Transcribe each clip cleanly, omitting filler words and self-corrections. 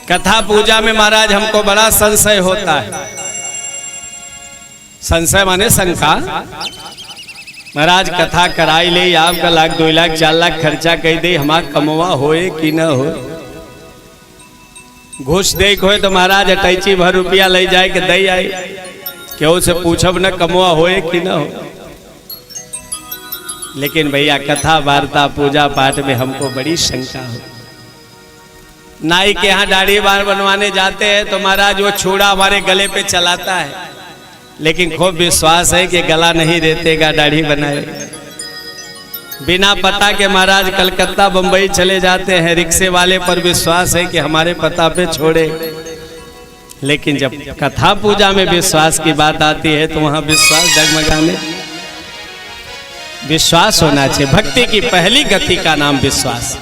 कथा पूजा में महाराज हमको बड़ा संशय होता है। संशय माने शंका। महाराज कथा कराई ले, आपका 1 लाख 2 लाख 4 लाख खर्चा कर दे, हमारा कमवा होए कि न हो। घूस दे को तो महाराज अटैची भर रुपया ले जाए के दे आई, क्यों से पूछब न कमवा होए कि न हो। लेकिन भैया कथा वार्ता पूजा पाठ में हमको बड़ी शंका हो। नाई के यहाँ दाढ़ी बाल बनवाने जाते हैं तो महाराज वो छूड़ा हमारे गले पे चलाता है, लेकिन खूब विश्वास है कि गला नहीं रेतेगा, दाढ़ी बनाए। बिना पता के महाराज कलकत्ता बंबई चले जाते हैं, रिक्शे वाले पर विश्वास है कि हमारे पता पे छोड़े। लेकिन जब कथा पूजा में विश्वास की बात आती है तो वहां विश्वास डगमगाने। विश्वास होना चाहिए। भक्ति की पहली गति का नाम विश्वास।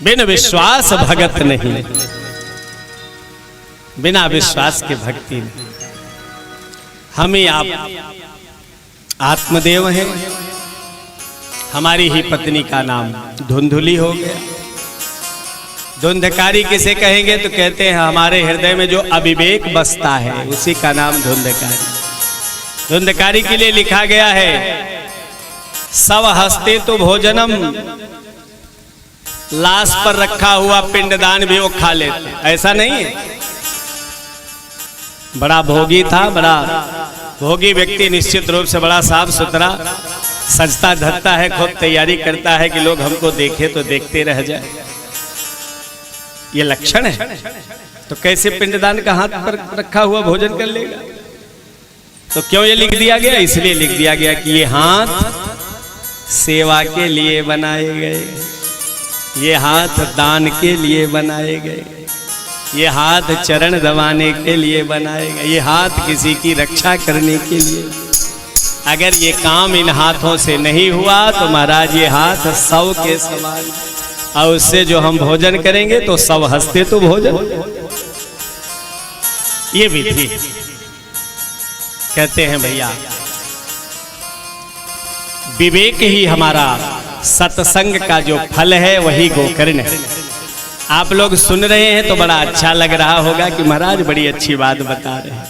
बिन विश्वास भगत नहीं, बिना विश्वास के भक्ति नहीं। हम ही आप आत्मदेव हैं। हमारी ही पत्नी का नाम धुंधुली हो गया। धुंधकारी किसे कहेंगे तो कहते हैं हमारे हृदय में जो अविवेक बसता है उसी का नाम धुंधकारी। धुंधकारी के लिए लिखा गया है सव हस्ते तो भोजनम, लाश पर रखा हुआ पिंडदान भी वो खा लेते। ऐसा नहीं है। बड़ा भोगी था, बड़ा भोगी व्यक्ति निश्चित रूप से बड़ा साफ सुथरा सजता धजता है, खूब तैयारी करता है कि लोग हमको देखे तो देखते रह जाए। ये लक्षण है। तो कैसे पिंडदान का हाथ पर रखा हुआ भोजन कर लेगा? तो क्यों ये लिख दिया गया? इसलिए लिख दिया गया कि ये हाथ सेवा के लिए बनाए गए, ये हाथ दान के लिए बनाए गए, ये हाथ चरण दबाने के लिए बनाए गए, ये हाथ किसी की रक्षा करने के लिए। अगर ये काम इन हाथों से नहीं हुआ तो महाराज ये हाथ 100 के समान, और उससे जो हम भोजन करेंगे तो 100 हंसते तो भोजन। ये विधि कहते हैं भैया विवेक ही हमारा सत्संग का जो फल है वही गोकर्ण है। आप लोग सुन रहे हैं तो बड़ा अच्छा लग रहा होगा कि महाराज बड़ी अच्छी बात बता रहे हैं,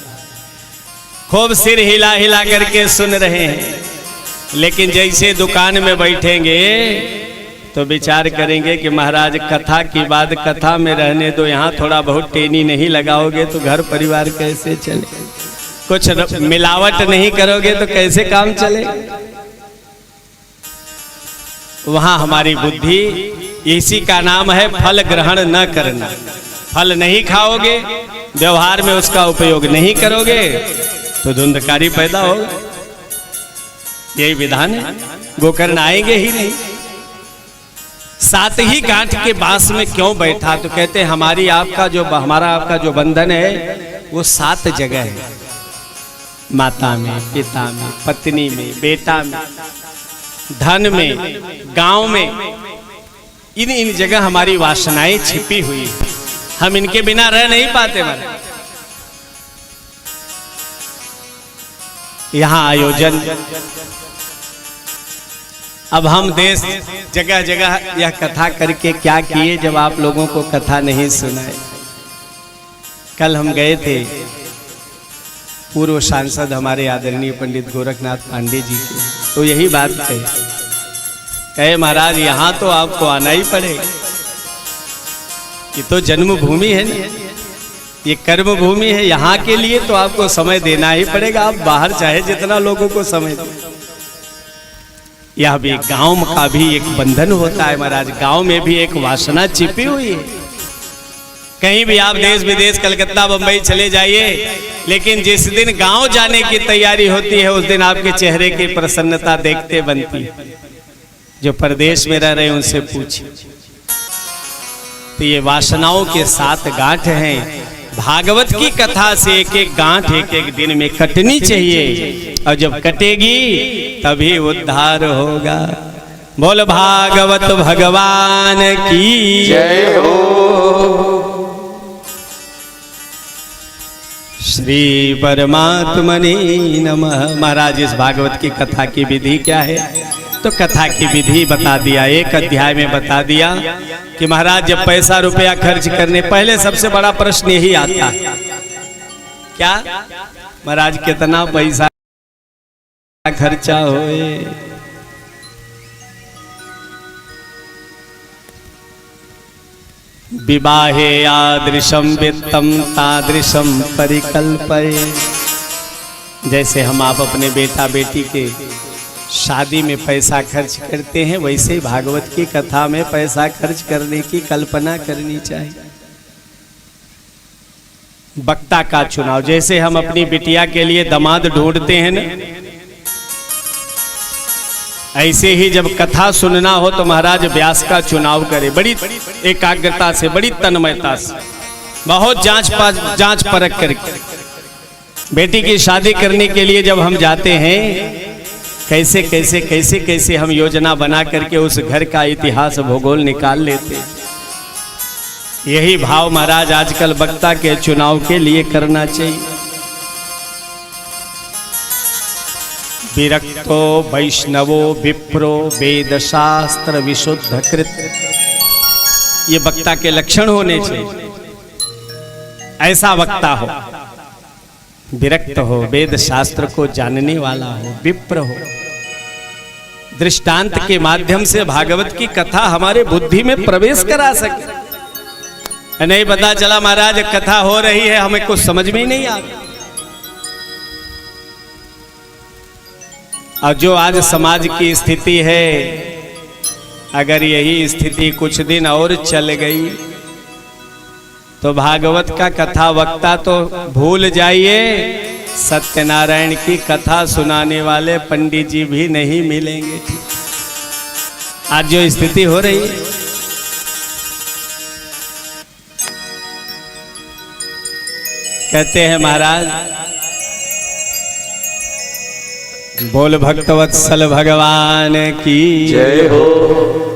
खूब सिर हिला हिला करके सुन रहे हैं। लेकिन जैसे दुकान में बैठेंगे तो विचार करेंगे कि महाराज कथा की बात कथा में रहने दो, यहाँ थोड़ा बहुत टेनी नहीं लगाओगे तो घर परिवार कैसे चले, कुछ मिलावट नहीं करोगे तो कैसे काम चले। वहां हमारी बुद्धि, इसी का नाम है फल ग्रहण न करना। फल नहीं खाओगे, व्यवहार में उसका उपयोग नहीं करोगे तो धुंधकारी पैदा होगा। यही विधान है। गोकर्ण आएंगे ही नहीं। सात ही गांठ के बांस में क्यों बैठा? तो कहते हैं हमारा आपका जो बंधन है वो 7 जगह है। माता में, पिता में, पत्नी में, बेटा में, धन में, गांव में। इन जगह हमारी वासनाएं छिपी हुई है। हम इनके बिना रह नहीं पाते। महाराज यहाँ आयोजन, अब हम देश जगह जगह यह कथा करके क्या किए जब आप लोगों को कथा नहीं सुनाए। कल हम गए थे पूर्व सांसद हमारे आदरणीय पंडित गोरखनाथ पांडे जी के, तो यही बात कहे महाराज यहाँ तो आपको आना ही पड़ेगा। ये तो जन्मभूमि है ना, ये कर्म भूमि है। यहाँ के लिए तो आपको समय देना ही पड़ेगा। आप बाहर चाहे जितना लोगों को समय दो। यह भी गांव का भी एक बंधन होता है महाराज। गांव में भी एक वासना छिपी हुई है। कहीं भी आप देश विदेश कलकत्ता बंबई चले जाइए, लेकिन जिस दिन गांव जाने की तैयारी होती है उस दिन आपके चेहरे की प्रसन्नता देखते बनती है। जो परदेश में रह रहे हैं उनसे पूछिए। तो ये वासनाओं के 7 गांठ हैं। भागवत की कथा से एक एक गांठ एक एक दिन में कटनी चाहिए, और जब कटेगी तभी उद्धार होगा। बोल भागवत भगवान की जय हो। श्री परमात्मने नमः। महाराज इस भागवत की कथा की विधि क्या है? तो कथा की विधि बता दिया, एक अध्याय में बता दिया कि महाराज जब पैसा रुपया खर्च करने, पहले सबसे बड़ा प्रश्न यही आता है, क्या महाराज कितना पैसा खर्चा होए? विवाहे यादृशम वित्तम तादृशम परिकल्पये। जैसे हम आप अपने बेटा बेटी के शादी में पैसा खर्च करते हैं, वैसे ही भागवत की कथा में पैसा खर्च करने की कल्पना करनी चाहिए। वक्ता का चुनाव, जैसे हम अपनी बिटिया के लिए दामाद ढूंढते हैं ना, ऐसे ही जब कथा सुनना हो तो महाराज व्यास का चुनाव करें, बड़ी एकाग्रता से, बड़ी तन्मयता से, बहुत जांच परख करके। बेटी की शादी करने के लिए जब हम जाते हैं, कैसे कैसे कैसे कैसे हम योजना बना करके उस घर का इतिहास भूगोल निकाल लेते हैं। यही भाव महाराज आजकल वक्ता के चुनाव के लिए करना चाहिए। विरक्तो वैष्णवो विप्रो वेद शास्त्र विशुद्ध कृत, ये वक्ता के लक्षण होने चाहिए। ऐसा वक्ता हो, विरक्त हो, वेद शास्त्र को जानने वाला हो, विप्र हो, दृष्टांत के माध्यम से भागवत की कथा हमारे बुद्धि में प्रवेश करा सके। नहीं पता चला महाराज कथा हो रही है, हमें कुछ समझ में ही नहीं आता। और जो आज समाज की स्थिति है, अगर यही स्थिति कुछ दिन और चल गई तो भागवत का कथा वक्ता तो भूल जाइए, सत्यनारायण की कथा सुनाने वाले पंडित जी भी नहीं मिलेंगे। आज जो स्थिति हो रही है, कहते हैं महाराज, बोल भक्तवत्सल भगवान की जय हो।